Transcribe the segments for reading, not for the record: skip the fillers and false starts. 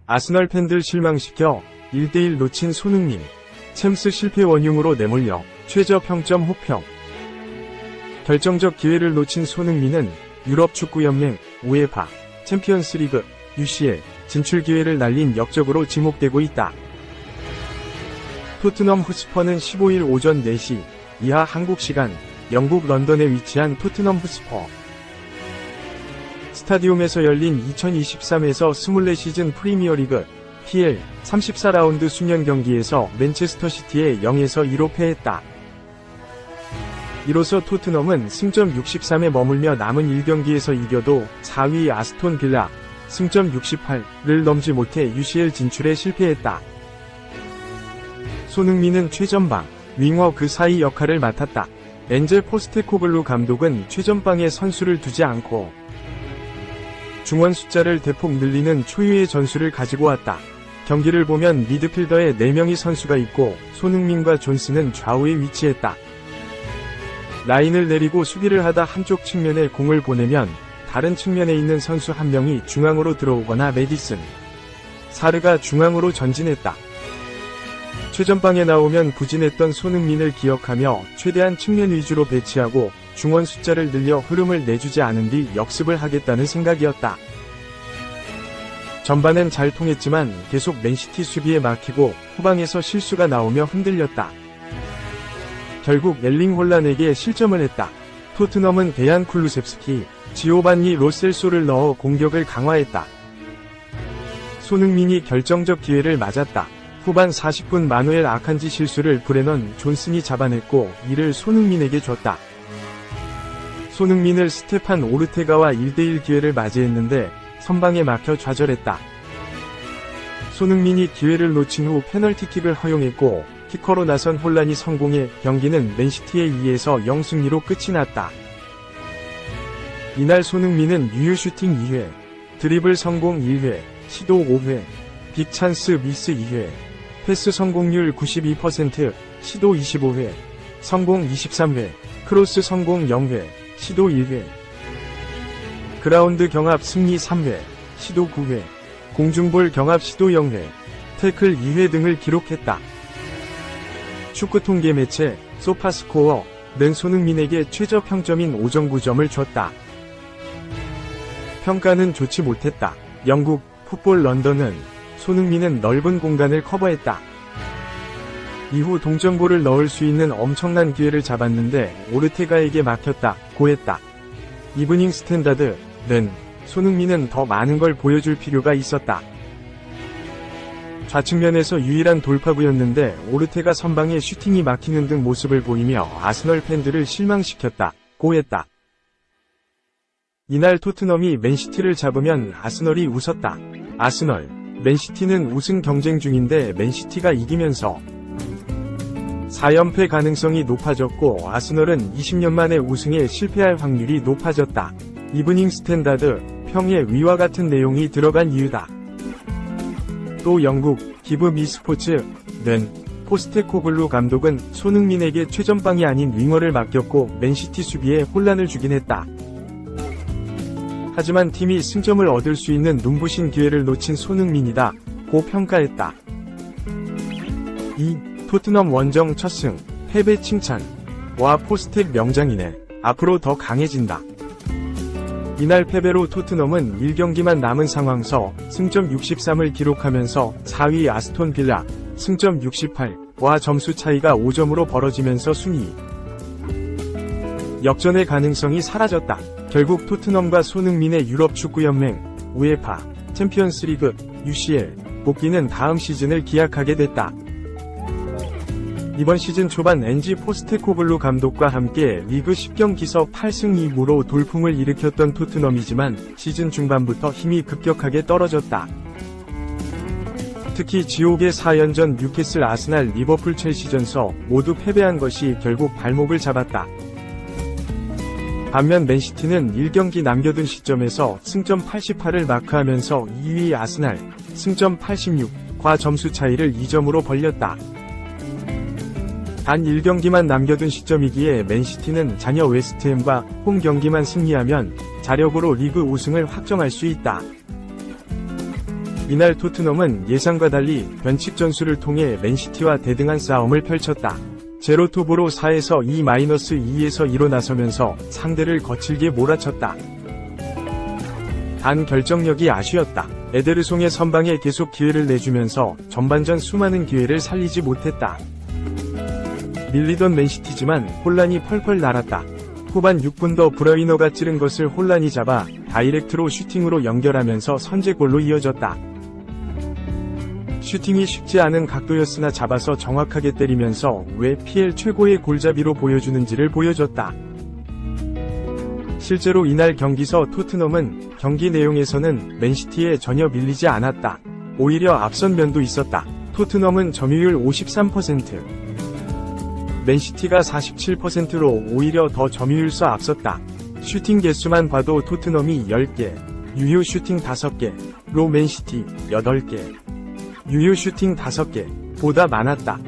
아스널 팬들 실망시켜 1대1 놓친 손흥민, 챔스 실패 원흉으로 내몰려 최저 평점 호평. 결정적 기회를 놓친 손흥민은 유럽 축구연맹, 우에파, 챔피언스리그, UCL 진출 기회를 날린 역적으로 지목되고 있다. 토트넘 후스퍼는 15일 오전 4시 이하 한국 시간 영국 런던에 위치한 토트넘 후스퍼 스타디움에서 열린 2023에서 24시즌 프리미어리그 PL 34라운드 수년 경기에서 맨체스터 시티에 0에서 2로 패했다. 이로써 토트넘은 승점 63에 머물며 남은 1경기에서 이겨도 4위 아스톤 빌라 승점 68를 넘지 못해 UCL 진출에 실패했다. 손흥민은 최전방, 윙어 그 사이 역할을 맡았다. 엔젤 포스테코글루 감독은 최전방에 선수를 두지 않고 중원 숫자를 대폭 늘리는 초유의 전술을 가지고 왔다. 경기를 보면 미드필더에 4명의 선수가 있고 손흥민과 존스는 좌우에 위치했다. 라인을 내리고 수비를 하다 한쪽 측면에 공을 보내면 다른 측면에 있는 선수 한 명이 중앙으로 들어오거나 메디슨, 사르가 중앙으로 전진했다. 최전방에 나오면 부진했던 손흥민을 기억하며 최대한 측면 위주로 배치하고 중원 숫자를 늘려 흐름을 내주지 않은 뒤 역습을 하겠다는 생각이었다. 전반엔 잘 통했지만 계속 맨시티 수비에 막히고 후방에서 실수가 나오며 흔들렸다. 결국 엘링 홀란에게 실점을 했다. 토트넘은 데얀 쿨루셉스키, 지오반니 로셀소를 넣어 공격을 강화했다. 손흥민이 결정적 기회를 맞았다. 후반 40분 마누엘 아칸지 실수를 브레넌 존슨이 잡아냈고 이를 손흥민에게 줬다. 손흥민을 스테판 오르테가와 1대1 기회를 맞이했는데 선방에 막혀 좌절했다. 손흥민이 기회를 놓친 후 페널티킥을 허용했고 키커로 나선 혼란이 성공해 경기는 맨시티의 2에서 0 승리로 끝이 났다. 이날 손흥민은 유효 슈팅 2회, 드리블 성공 1회, 시도 5회, 빅찬스 미스 2회, 패스 성공률 92%, 시도 25회, 성공 23회, 크로스 성공 0회, 시도 1회, 그라운드 경합 승리 3회, 시도 9회, 공중볼 경합 시도 0회, 태클 2회 등을 기록했다. 축구 통계 매체 소파스코어는 손흥민에게 최저 평점인 5.9점을 줬다. 평가는 좋지 못했다. 영국 풋볼 런던은 손흥민은 넓은 공간을 커버했다. 이후 동점골을 넣을 수 있는 엄청난 기회를 잡았는데 오르테가에게 막혔다. 고했다. 이브닝 스탠다드는 손흥민은 더 많은 걸 보여줄 필요가 있었다. 좌측면에서 유일한 돌파구였는데 오르테가 선방에 슈팅이 막히는 등 모습을 보이며 아스널 팬들을 실망시켰다. 고했다. 이날 토트넘이 맨시티를 잡으면 아스널이 웃었다. 아스널, 맨시티는 우승 경쟁 중인데 맨시티가 이기면서 4연패 가능성이 높아졌고 아스널은 20년 만에 우승에 실패할 확률이 높아졌다. 이브닝 스탠다드, 평에 위와 같은 내용이 들어간 이유다. 또 영국 기브 미스포츠는 포스테코글루 감독은 손흥민에게 최전방이 아닌 윙어를 맡겼고 맨시티 수비에 혼란을 주긴 했다. 하지만 팀이 승점을 얻을 수 있는 눈부신 기회를 놓친 손흥민이다. 고 평가했다. 2. 토트넘 원정 첫 승, 패배 칭찬. 와 포스텍 명장이네. 앞으로 더 강해진다. 이날 패배로 토트넘은 1경기만 남은 상황서 승점 63을 기록하면서 4위 아스톤 빌라 승점 68와 점수 차이가 5점으로 벌어지면서 순위 역전의 가능성이 사라졌다. 결국 토트넘과 손흥민의 유럽 축구연맹, 우에파, 챔피언스리그, UCL 복귀는 다음 시즌을 기약하게 됐다. 이번 시즌 초반 엔지 포스테코글루 감독과 함께 리그 10경기서 8승 2무로 돌풍을 일으켰던 토트넘이지만 시즌 중반부터 힘이 급격하게 떨어졌다. 특히 지옥의 4연전 뉴캐슬 아스날 리버풀 첼시전서 모두 패배한 것이 결국 발목을 잡았다. 반면 맨시티는 1경기 남겨둔 시점에서 승점 88을 마크하면서 2위 아스날 승점 86과 점수 차이를 2점으로 벌렸다. 단 1경기만 남겨둔 시점이기에 맨시티는 잔여 웨스트햄과 홈 경기만 승리하면 자력으로 리그 우승을 확정할 수 있다. 이날 토트넘은 예상과 달리 변칙 전술을 통해 맨시티와 대등한 싸움을 펼쳤다. 제로톱으로 4에서 2-2에서 2로 나서면서 상대를 거칠게 몰아쳤다. 단 결정력이 아쉬웠다. 에데르송의 선방에 계속 기회를 내주면서 전반전 수많은 기회를 살리지 못했다. 밀리던 맨시티지만 혼란이 펄펄 날았다. 후반 6분 더 브라이너가 찌른 것을 혼란이 잡아 다이렉트로 슈팅으로 연결하면서 선제골로 이어졌다. 슈팅이 쉽지 않은 각도였으나 잡아서 정확하게 때리면서 왜 PL 최고의 골잡이로 보여주는지를 보여줬다. 실제로 이날 경기서 토트넘은 경기 내용에서는 맨시티에 전혀 밀리지 않았다. 오히려 앞선 면도 있었다. 토트넘은 점유율 53%, 맨시티가 47%로 오히려 더 점유율서 앞섰다. 슈팅 개수만 봐도 토트넘이 10개, 유효 슈팅 5개로 맨시티 8개, 유효 슈팅 5개보다 많았다.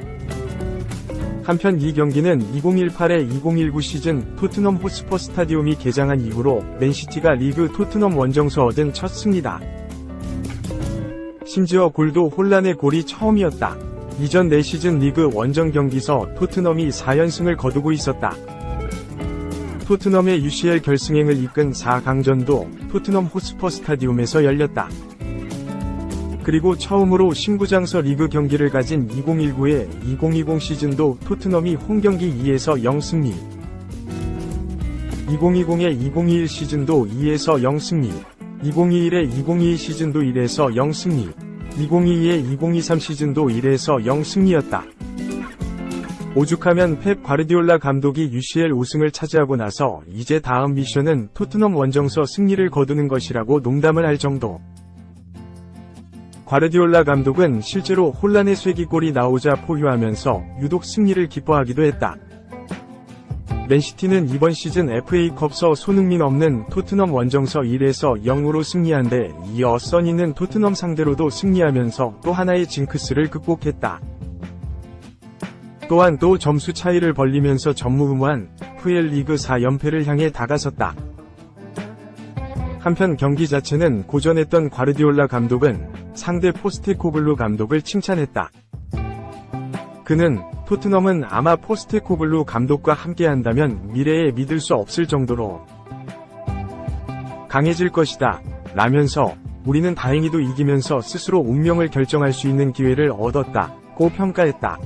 한편 이 경기는 2018-2019 시즌 토트넘 호스퍼 스타디움이 개장한 이후로 맨시티가 리그 토트넘 원정서 얻은 첫 승리다. 심지어 골도 혼란의 골이 처음이었다. 이전 4시즌 리그 원정 경기서 토트넘이 4연승을 거두고 있었다. 토트넘의 UCL 결승행을 이끈 4강전도 토트넘 호스퍼 스타디움에서 열렸다. 그리고 처음으로 신구장서 리그 경기를 가진 2019-2020 시즌도 토트넘이 홈경기 2에서 0 승리, 2020-2021 시즌도 2에서 0 승리, 2021-2022 시즌도 1에서 0 승리, 2022-2023 시즌도 1에서 0 승리였다. 오죽하면 펩 과르디올라 감독이 UCL 우승을 차지하고 나서 이제 다음 미션은 토트넘 원정서 승리를 거두는 것이라고 농담을 할 정도. 과르디올라 감독은 실제로 혼란의 쐐기골이 나오자 포효하면서 유독 승리를 기뻐하기도 했다. 맨시티는 이번 시즌 FA컵서 손흥민 없는 토트넘 원정서 1에서 0으로 승리한 데 이어 써니는 토트넘 상대로도 승리하면서 또 하나의 징크스를 극복했다. 또한 또 점수 차이를 벌리면서 전무후무한 FL 리그 4연패를 향해 다가섰다. 한편 경기 자체는 고전했던 과르디올라 감독은 상대 포스테코글루 감독을 칭찬했다. 그는 토트넘은 아마 포스테코글루 감독과 함께한다면 미래에 믿을 수 없을 정도로 강해질 것이다 라면서 우리는 다행히도 이기면서 스스로 운명을 결정할 수 있는 기회를 얻었다고 평가했다.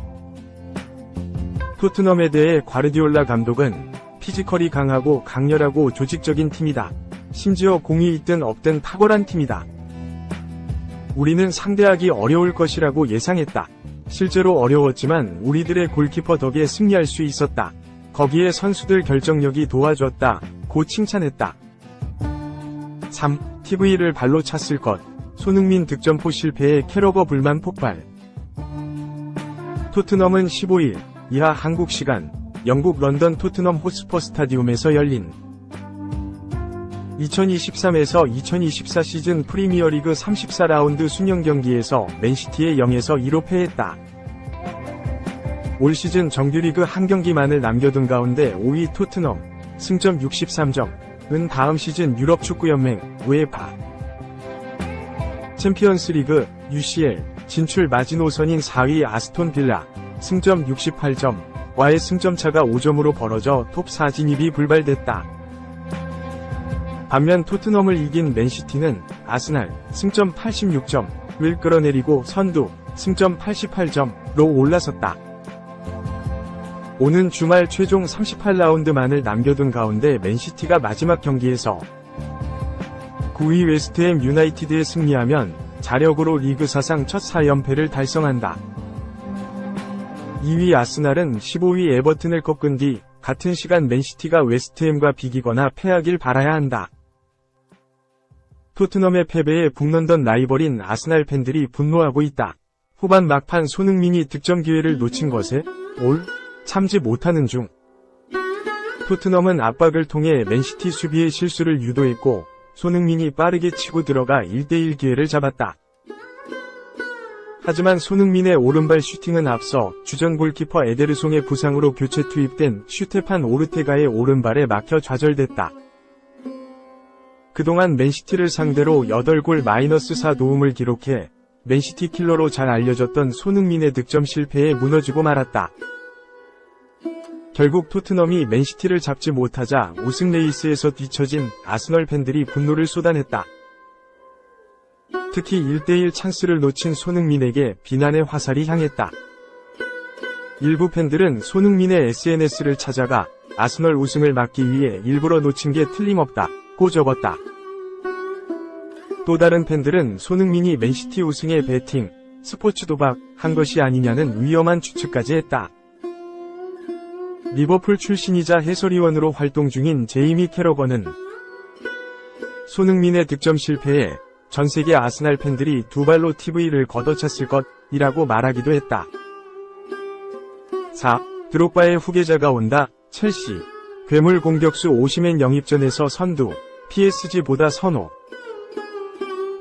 토트넘에 대해 과르디올라 감독은 피지컬이 강하고 강렬하고 조직적인 팀이다. 심지어 공이 있든 없든 탁월한 팀이다. 우리는 상대하기 어려울 것이라고 예상했다. 실제로 어려웠지만 우리들의 골키퍼 덕에 승리할 수 있었다. 거기에 선수들 결정력이 도와줬다. 고 칭찬했다. 3. TV를 발로 찼을 것. 손흥민 득점포 실패에 캐러거 불만 폭발. 토트넘은 15일 이하 한국 시간 영국 런던 토트넘 호스퍼 스타디움에서 열린 2023에서 2024 시즌 프리미어리그 34라운드 순영 경기에서 맨시티에 0에서 2로 패했다. 올 시즌 정규리그 한 경기만을 남겨둔 가운데 5위 토트넘, 승점 63점은 다음 시즌 유럽 축구연맹, 우에파 챔피언스리그, UCL, 진출 마지노선인 4위 아스톤 빌라, 승점 68점와의 승점차가 5점으로 벌어져 톱4 진입이 불발됐다. 반면 토트넘을 이긴 맨시티는 아스날, 승점 86점을 끌어내리고 선두, 승점 88점로 올라섰다. 오는 주말 최종 38라운드만을 남겨둔 가운데 맨시티가 마지막 경기에서 9위 웨스트햄 유나이티드에 승리하면 자력으로 리그 사상 첫 4연패를 달성한다. 2위 아스날은 15위 에버튼을 꺾은 뒤 같은 시간 맨시티가 웨스트햄과 비기거나 패하길 바라야 한다. 토트넘의 패배에 북런던 라이벌인 아스날 팬들이 분노하고 있다. 후반 막판 손흥민이 득점 기회를 놓친 것에 참지 못하는 중. 토트넘은 압박을 통해 맨시티 수비의 실수를 유도했고 손흥민이 빠르게 치고 들어가 1대1 기회를 잡았다. 하지만 손흥민의 오른발 슈팅은 앞서 주전 골키퍼 에데르송의 부상으로 교체 투입된 슈테판 오르테가의 오른발에 막혀 좌절됐다. 그동안 맨시티를 상대로 8골 -4 도움을 기록해 맨시티 킬러로 잘 알려졌던 손흥민의 득점 실패에 무너지고 말았다. 결국 토트넘이 맨시티를 잡지 못하자 우승 레이스에서 뒤처진 아스널 팬들이 분노를 쏟아냈다. 특히 1대1 찬스를 놓친 손흥민에게 비난의 화살이 향했다. 일부 팬들은 손흥민의 SNS를 찾아가 아스널 우승을 막기 위해 일부러 놓친 게 틀림없다고 적었다. 또 다른 팬들은 손흥민이 맨시티 우승에 베팅, 스포츠 도박한 것이 아니냐는 위험한 추측까지 했다. 리버풀 출신이자 해설위원으로 활동 중인 제이미 캐러건은 손흥민의 득점 실패에 전세계 아스날 팬들이 두 발로 TV를 걷어찼을 것이라고 말하기도 했다. 4. 드록바의 후계자가 온다. 첼시 괴물 공격수 오시멘 영입전에서 선두, PSG보다 선호.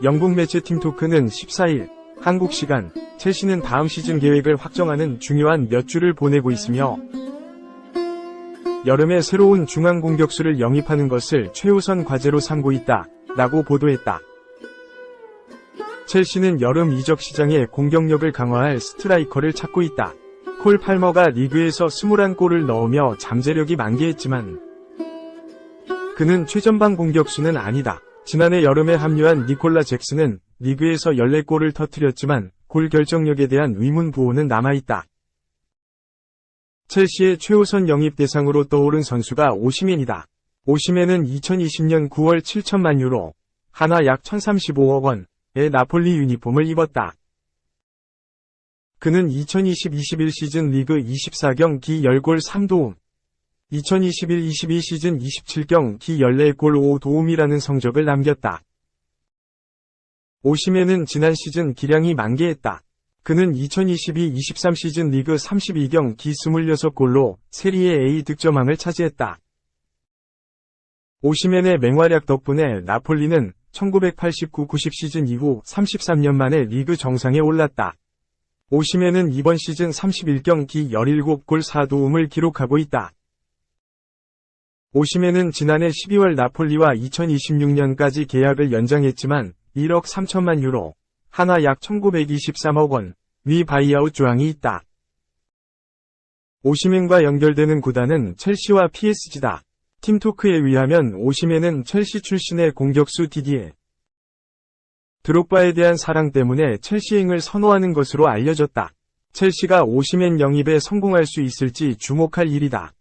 영국 매체 팀토크는 14일 한국 시간 첼시는 다음 시즌 계획을 확정하는 중요한 몇 주를 보내고 있으며 여름에 새로운 중앙 공격수를 영입하는 것을 최우선 과제로 삼고 있다 라고 보도했다. 첼시는 여름 이적 시장에 공격력을 강화할 스트라이커를 찾고 있다. 콜 팔머가 리그에서 21골을 넣으며 잠재력이 만개했지만 그는 최전방 공격수는 아니다. 지난해 여름에 합류한 니콜라 잭슨은 리그에서 14골을 터뜨렸지만 골 결정력에 대한 의문 부호는 남아있다. 첼시의 최우선 영입 대상으로 떠오른 선수가 오시멘이다. 오시멘은 2020년 9월 7천만 유로, 하나 약 1035억 원의 나폴리 유니폼을 입었다. 그는 2020-21 시즌 리그 24경기 10골 3도움, 2021-22 시즌 27경기 14골 5도움이라는 성적을 남겼다. 오시멘은 지난 시즌 기량이 만개했다. 그는 2022-23 시즌 리그 32경기 26골로 세리에 A 득점왕을 차지했다. 오시멘의 맹활약 덕분에 나폴리는 1989-90 시즌 이후 33년 만에 리그 정상에 올랐다. 오시멘은 이번 시즌 31경기 17골 4도움을 기록하고 있다. 오시멘은 지난해 12월 나폴리와 2026년까지 계약을 연장했지만 1억 3천만 유로, 하나 약 1923억 원의 바이아웃 조항이 있다. 오시멘과 연결되는 구단은 첼시와 PSG다. 팀토크에 의하면 오시멘은 첼시 출신의 공격수 디디에 드록바에 대한 사랑 때문에 첼시행을 선호하는 것으로 알려졌다. 첼시가 오시멘 영입에 성공할 수 있을지 주목할 일이다.